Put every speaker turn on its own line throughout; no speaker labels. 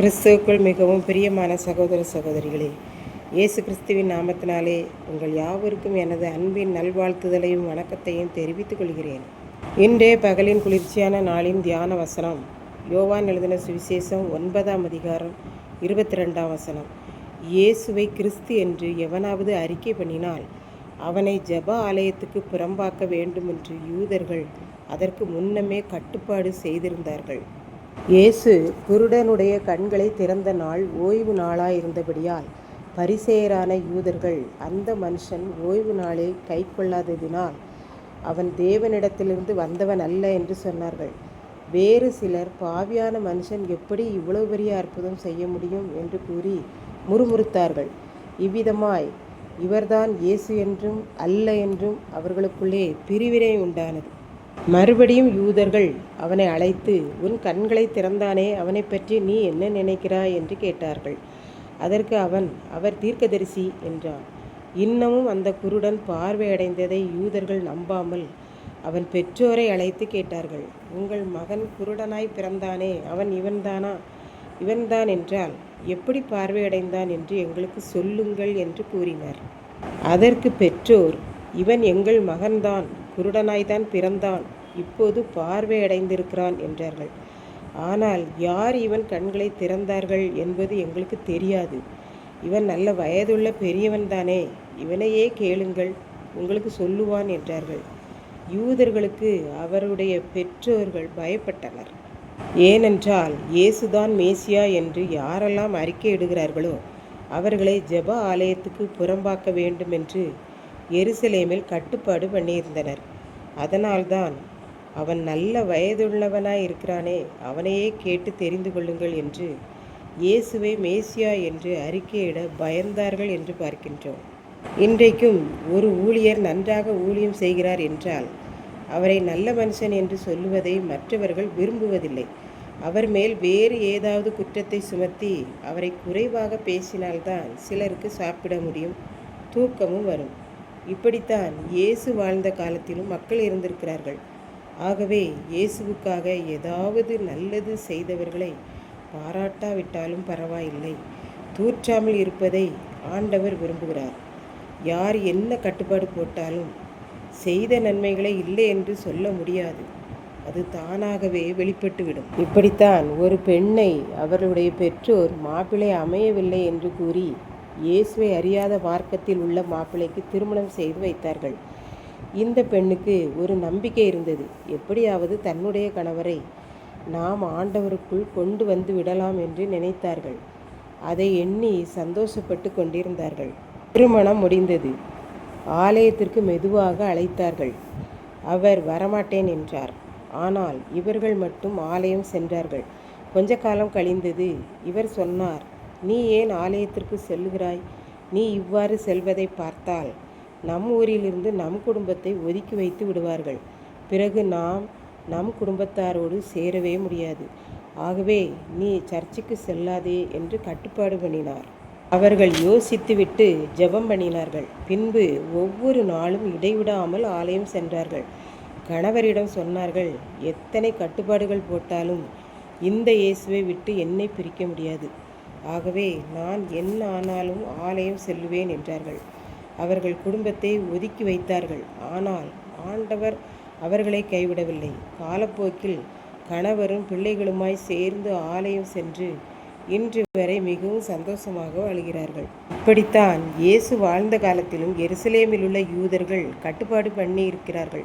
கிறிஸ்துவுக்குள் மிகவும் பிரியமான சகோதர சகோதரிகளே, இயேசு கிறிஸ்துவின் நாமத்தினாலே உங்கள் யாவருக்கும் எனது அன்பின் நல்வாழ்த்துதலையும் வணக்கத்தையும் தெரிவித்துக் கொள்கிறேன். இன்றைய பகலின் குளிர்ச்சியான நாளின் தியான வசனம் யோவான் எழுதின சுவிசேஷம் 9ஆம் அதிகாரம் 22ஆம் வசனம். இயேசுவை கிறிஸ்து என்று எவனாவது அறிக்கை பண்ணினால் அவனை ஜெப ஆலயத்துக்கு புறம்பாக்க வேண்டுமென்று யூதர்கள் அதற்கு முன்னமே கட்டுப்பாடு செய்திருந்தார்கள். இயேசு குருடனுடைய கண்களை திறந்த நாள் ஓய்வு நாளாயிருந்தபடியால் பரிசேயரான யூதர்கள் அந்த மனுஷன் ஓய்வு நாளை கை கொள்ளாததினால் அவன் தேவனிடத்திலிருந்து வந்தவன் அல்ல என்று சொன்னார்கள். வேறு சிலர் பாவியான மனுஷன் எப்படி இவ்வளவு பெரிய அற்புதம் செய்ய முடியும் என்று கூறி முறுமுறுத்தார்கள். இவ்விதமாய் இவர்தான் இயேசு என்றும் அல்ல என்றும் அவர்களுக்குள்ளே பிரிவினை உண்டானது. மறுபடியும் யூதர்கள் அவனை அழைத்து, உன் கண்களை திறந்தானே, அவனை பற்றி நீ என்ன நினைக்கிறாய் என்று கேட்டார்கள். அதற்கு அவன், அவர் தீர்க்கதரிசி என்றான். இன்னமும் அந்த குருடன் பார்வையடைந்ததை யூதர்கள் நம்பாமல் அவன் பெற்றோரை அழைத்து கேட்டார்கள். உங்கள் மகன் குருடனாய் பிறந்தானே, அவன் இவன்தான் என்றால் எப்படி பார்வையடைந்தான் என்று எங்களுக்கு சொல்லுங்கள் என்று கூறினார். அதற்கு பெற்றோர், இவன் எங்கள் மகன்தான், குருடனாய்தான் பிறந்தான், இப்போது பார்வையடைந்திருக்கிறான் என்றார்கள். ஆனால் யார் இவன் கண்களை திறந்தார்கள் என்பது எங்களுக்கு தெரியாது. இவன் நல்ல வயதுள்ள பெரியவன்தானே, இவனையே கேளுங்கள், உங்களுக்கு சொல்லுவான் என்றார்கள். யூதர்களுக்கு அவருடைய பெற்றோர்கள் பயப்பட்டனர். ஏனென்றால் இயேசுதான் மேசியா என்று யாரெல்லாம் அறிக்கையிடுகிறார்களோ அவர்களை ஜெப ஆலயத்துக்கு புறம்பாக்க வேண்டும் என்று எருசலேமில் கட்டுப்பாடு பண்ணியிருந்தனர். அதனால்தான் அவன் நல்ல வயதுள்ளவனாய் இருக்கிறானே, அவனையே கேட்டு தெரிந்து கொள்ளுங்கள் என்று இயேசுவை மேசியா என்று அறிக்கையிட பயந்தார்கள் என்று பார்க்கின்றோம். இன்றைக்கும் ஒரு ஊழியர் நன்றாக ஊழியம் செய்கிறார் என்றால் அவரை நல்ல மனுஷன் என்று சொல்லுவதை மற்றவர்கள் விரும்புவதில்லை. அவர் மேல் வேறு ஏதாவது குற்றத்தை சுமத்தி அவரை குறைவாக பேசினால்தான் சிலருக்கு சாப்பிட முடியும், தூக்கமும் வரும். இப்படித்தான் இயேசு வாழ்ந்த காலத்திலும் மக்கள் இருந்திருக்கிறார்கள். ஆகவே இயேசுவுக்காக ஏதாவது நல்லது செய்தவர்களை பாராட்டாவிட்டாலும் பரவாயில்லை, தூற்றாமல் இருப்பதை ஆண்டவர் விரும்புகிறார். யார் என்ன கட்டுப்பாடு போட்டாலும் செய்த நன்மைகளை இல்லை என்று சொல்ல முடியாது, அது தானாகவே வெளிப்பட்டுவிடும். இப்படித்தான் ஒரு பெண்ணை அவர்களுடைய பெற்றோர் மாப்பிள்ளை அமையவில்லை என்று கூறி இயேசுவை அறியாத மார்க்கத்தில் உள்ள மாப்பிள்ளைக்கு திருமணம் செய்து வைத்தார்கள். இந்த பெண்ணுக்கு ஒரு நம்பிக்கை இருந்தது. எப்படியாவது தன்னுடைய கணவரை நாம் ஆண்டவருக்குள் கொண்டு வந்து விடலாம் என்று நினைத்தார்கள். அதை எண்ணி சந்தோஷப்பட்டு கொண்டிருந்தார்கள். திருமணம் முடிந்தது. ஆலயத்திற்கு மெதுவாக அழைத்தார்கள். அவர் வரமாட்டேன் என்றார். ஆனால் இவர்கள் மட்டும் ஆலயம் சென்றார்கள். கொஞ்ச காலம் கழிந்தது. இவர் சொன்னார், நீ ஏன் ஆலயத்திற்கு செல்கிறாய்? நீ இவ்வாறு செல்வதை பார்த்தால் நம் ஊரிலிருந்து நம் குடும்பத்தை ஒதுக்கி வைத்து விடுவார்கள். பிறகு நாம் நம் குடும்பத்தாரோடு சேரவே முடியாது. ஆகவே நீ சர்ச்சுக்கு செல்லாதே என்று கட்டுப்பாடு பண்ணினார். அவர்கள் யோசித்துவிட்டு ஜெபம் பண்ணினார்கள். பின்பு ஒவ்வொரு நாளும் இடைவிடாமல் ஆலயம் சென்றார்கள். கணவரிடம் சொன்னார்கள், எத்தனை கட்டுப்பாடுகள் போட்டாலும் இந்த இயேசுவை விட்டு என்னை பிரிக்க முடியாது. ஆகவே நான் என்ன ஆனாலும் ஆலயம் செல்லுவேன் என்றார்கள். அவர்கள் குடும்பத்தை ஒதுக்கி வைத்தார்கள். ஆனால் ஆண்டவர் அவர்களை கைவிடவில்லை. காலப்போக்கில் கணவரும் பிள்ளைகளுமாய் சேர்ந்து ஆலயம் சென்று இன்று வரை மிகவும் சந்தோஷமாக வாழ்கிறார்கள். இப்படித்தான் இயேசு வாழ்ந்த காலத்திலும் எருசலேமில் உள்ள யூதர்கள் கட்டுப்பாடு பண்ணி இருக்கிறார்கள்.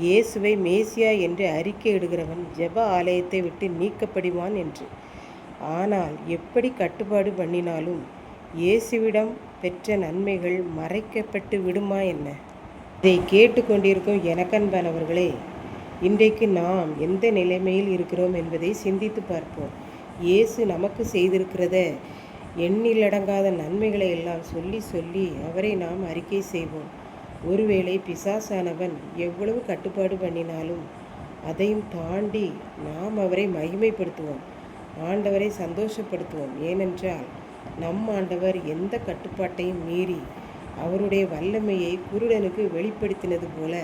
இயேசுவை மேசியா என்று அறிக்கையிடுகிறவன் ஜெப ஆலயத்தை விட்டு நீக்கப்படுவான் என்று. ஆனால் எப்படி கட்டுப்பாடு பண்ணினாலும் இயேசுவிடம் பெற்ற நன்மைகள் மறைக்கப்பட்டு விடுமா என்ன? இதை கேட்டுக்கொண்டிருக்கும் எனக்கன்பானவர்களே, இன்றைக்கு நாம் எந்த நிலைமையில் இருக்கிறோம் என்பதை சிந்தித்து பார்ப்போம். இயேசு நமக்கு செய்திருக்கிறத எண்ணிலடங்காத நன்மைகளை எல்லாம் சொல்லி சொல்லி அவரை நாம் அறிக்கை செய்வோம். ஒருவேளை பிசாசானவன் எவ்வளவு கட்டுப்பாடு பண்ணினாலும் அதையும் தாண்டி நாம் அவரை மகிமைப்படுத்துவோம், ஆண்டவரை சந்தோஷப்படுத்துவோம். ஏனென்றால் நம் ஆண்டவர் எந்த கட்டுப்பாட்டையும் மீறி அவருடைய வல்லமையை குருடனுக்கு வெளிப்படுத்தினது போல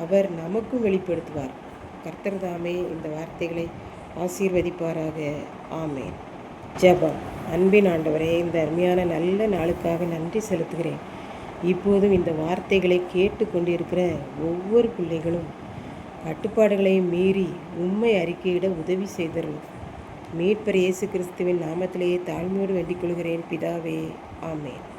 அவர் நமக்கும் வெளிப்படுத்துவார். கர்த்தர் தாமே இந்த வார்த்தைகளை ஆசீர்வதிப்பாராக. ஆமேன். ஜெபம். அன்பின் ஆண்டவரே, இந்த அருமையான நல்ல நாளுக்காக நன்றி செலுத்துகிறேன். இப்போதும் இந்த வார்த்தைகளை கேட்டு கொண்டிருக்கிற ஒவ்வொரு பிள்ளைகளும் கட்டுப்பாடுகளை மீறி உம்மை அறிக்கையிட உதவி செய்தரும். மீட்பர் இயேசு கிறிஸ்துவின் நாமத்திலேயே தாழ்மையோடு வேண்டிக் கொள்கிறேன் பிதாவே. ஆமென்.